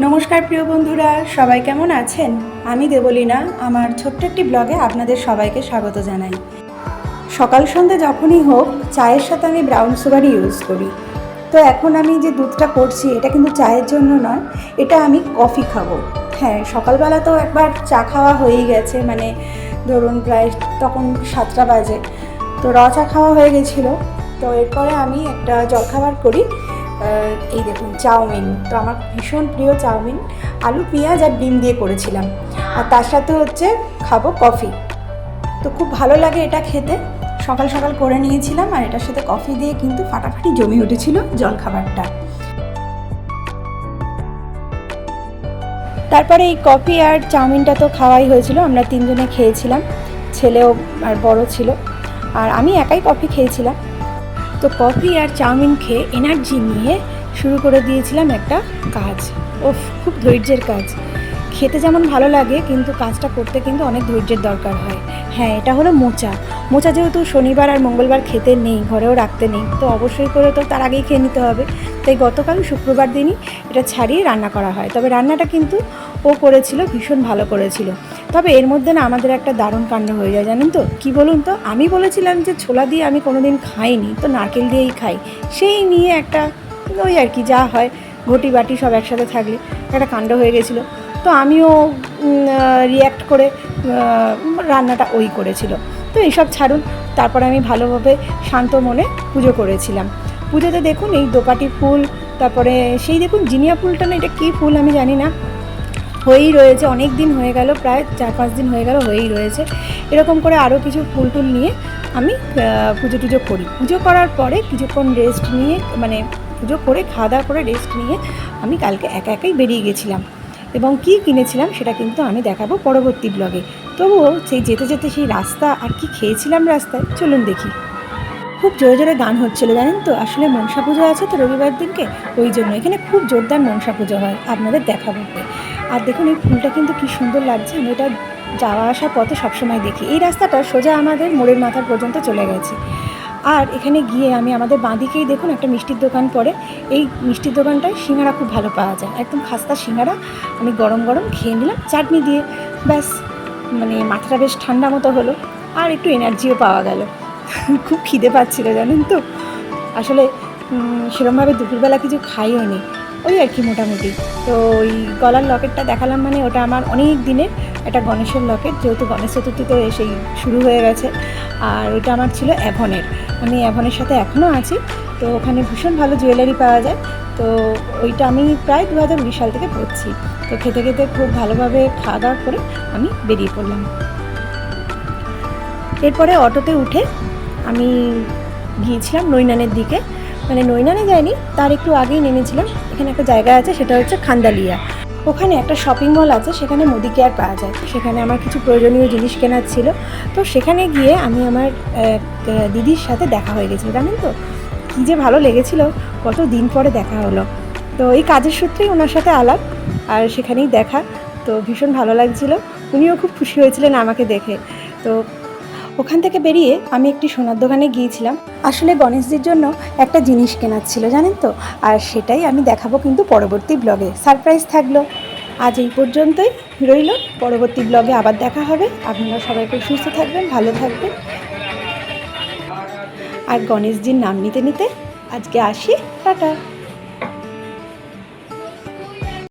নমস্কার প্রিয় বন্ধুরা, সবাই কেমন আছেন? আমি দেবলীনা আমার ছোট্ট একটি ব্লগে আপনাদের সবাইকে স্বাগত জানাই। সকাল সন্ধ্যে যখনই হোক চায়ের সাথে আমি ব্রাউন সুগারই ইউজ করি। তো এখন আমি যে দুধটা করছি এটা কিন্তু চায়ের জন্য নয়, এটা আমি কফি খাবো। হ্যাঁ, সকালবেলা তো একবার চা খাওয়া হয়েই গেছে, মানে ধরুন প্রায় তখন 7টা বাজে, তো চা খাওয়া হয়ে গেছিলো। তো এরপরে আমি একটা জলখাবার করি, এই দেখুন চাউমিন। তো আমার ভীষণ প্রিয় চাউমিন, আলু পেঁয়াজ আর ডিম দিয়ে করেছিলাম, আর তার সাথে হচ্ছে খাবো কফি। তো খুব ভালো লাগে এটা খেতে, সকাল সকাল করে নিয়েছিলাম, আর এটার সাথে কফি দিয়ে কিন্তু ফাটাফাটি জমে উঠেছিল জলখাবারটা। তারপরে এই কফি আর চাউমিনটা তো খাওয়াই হয়েছিল, আমরা তিনজনে খেয়েছিলাম, ছেলেও আর বড় ছিল, আর আমি একাই কফি খেয়েছিলাম। তো কফি আর চাউমিন খেয়ে এনার্জি নিয়ে শুরু করে দিয়েছিলাম একটা কাজ। খুব ধৈর্যের কাজ। খেতে যেমন ভালো লাগে কিন্তু কাজটা করতে কিন্তু অনেক ধৈর্যের দরকার হয়। হ্যাঁ, এটা হলো মোচা যেহেতু শনিবার আর মঙ্গলবার খেতে নেই, ঘরেও রাখতে নেই, তো অবশ্যই করে তো তার আগেই খেয়ে নিতে হবে। তাই গতকাল শুক্রবার দিনই এটা ছাড়িয়ে রান্না করা হয়। তবে রান্নাটা কিন্তু ও করেছিল, ভীষণ ভালো করেছিল। তবে এর মধ্যে না আমাদের একটা দারুণ কাণ্ড হয়ে যায়, জানেন তো? কি বলুন তো, আমি বলেছিলাম যে ছোলা দিয়ে আমি কোনো দিন খাইনি, তো নারকেল দিয়েই খাই। সেই নিয়ে একটা ওই আর কি, যা হয় ঘটি বাটি সব একসাথে থাকলে একটা কাণ্ড হয়ে গেছিলো। তো আমিও রিয়্যাক্ট করে রান্নাটা ওই করেছিল। তো এইসব ছাড়ুন, তারপরে আমি ভালোভাবে শান্ত মনে পুজো করেছিলাম। পুজোতে দেখুন এই দোপাটি ফুল, তারপরে সেই দেখুন জিনিয়া ফুলটা, না এটা কী ফুল আমি জানি না, হয়েই রয়েছে, অনেক দিন হয়ে গেল, প্রায় 4-5 দিন হয়ে গেল হয়েই রয়েছে। এরকম করে আরও কিছু ফুল টুল নিয়ে আমি পুজো টুজো করি। পুজো করার পরে কিছুক্ষণ রেস্ট নিয়ে, মানে পুজো করে খাওয়া দাওয়া করে রেস্ট নিয়ে আমি কালকে একাই বেরিয়ে গেছিলাম, এবং কী কিনেছিলাম সেটা কিন্তু আমি দেখাবো পরবর্তী ব্লগে। তবুও সেই যেতে যেতে সেই রাস্তা আর কি খেয়েছিলাম রাস্তায়, চলুন দেখি। খুব জোরে জোরে গান হচ্ছিল, জানেন তো? আসলে মনসা পুজো আছে তো রবিবার দিনকে, ওই জন্য এখানে খুব জোরদার মনসা পুজো হয়, আপনাদের দেখাবো। আর দেখুন এই ফুলটা কিন্তু কী সুন্দর লাগছে, আমি এটা যাওয়া আসার পথে সবসময় দেখি। এই রাস্তাটা সোজা আমাদের মোড়ের মাথার পর্যন্ত চলে গেছে। আর এখানে গিয়ে আমি আমাদের বাঁদিকেই দেখুন একটা মিষ্টির দোকান পড়ে, এই মিষ্টির দোকানটায় সিঙ্গারা খুব ভালো পাওয়া যায়, একদম খাস্তা সিঙ্গারা। আমি গরম গরম খেয়ে নিলাম চাটনি দিয়ে, ব্যাস, মানে মাথাটা বেশ ঠান্ডা মতো হলো, আর একটু এনার্জিও পাওয়া গেল। খুব খিদে পাচ্ছিল, জানেন তো? আসলে সেরকমভাবে দুপুরবেলা কিছু খাইও নি, ওই আর কি মোটামুটি। তো ওই গলার লকেটটা দেখালাম, মানে ওটা আমার অনেক দিনের একটা গণেশের লকেট, যেহেতু গণেশ চতুর্থী তো এসেই শুরু হয়ে গেছে। আর ওইটা আমার ছিল অ্যাভনের, আমি অ্যাভনের সাথে এখনও আছি, তো ওখানে ভীষণ ভালো জুয়েলারি পাওয়া যায়। তো ওইটা আমি প্রায় 2020 সাল থেকে পড়ছি। তো খেতে খেতে খুব ভালোভাবে খাওয়া দাওয়া করে আমি বেরিয়ে পড়লাম। এরপরে অটোতে উঠে আমি গিয়েছিলাম নৈনানের দিকে, মানে নৈনানে যাইনি, তার একটু আগেই নেমেছিলাম। এখানে একটা জায়গা আছে, সেটা হচ্ছে খান্দালিয়া। ওখানে একটা শপিং মল আছে, সেখানে মুদি কেয়ার পাওয়া যায়। সেখানে আমার কিছু প্রয়োজনীয় জিনিস কেনার ছিল, তো সেখানে গিয়ে আমি আমার দিদির সাথে দেখা হয়ে গেছিলো, জানেন তো? কী যে ভালো লেগেছিল, কত দিন পরে দেখা হলো। তো এই কাজের সূত্রেই ওনার সাথে আলাপ, আর সেখানেই দেখা। তো ভীষণ ভালো লাগছিলো, উনিও খুব খুশি হয়েছিলেন আমাকে দেখে। তো ওখান থেকে বেরিয়ে আমি একটি সোনার দোকানে গিয়েছিলাম, আসলে গণেশজির জন্য একটা জিনিস কেনার ছিল, জানেন তো? আর সেটাই আমি দেখাবো কিন্তু পরবর্তী ব্লগে, সারপ্রাইজ থাকলো। আজ এই পর্যন্তই রইল, পরবর্তী ব্লগে আবার দেখা হবে। আপনারা সবাই খুব সুস্থ থাকবেন, ভালো থাকবেন, আর গণেশজির নাম নিতে নিতে আজকে আসি, টাটা।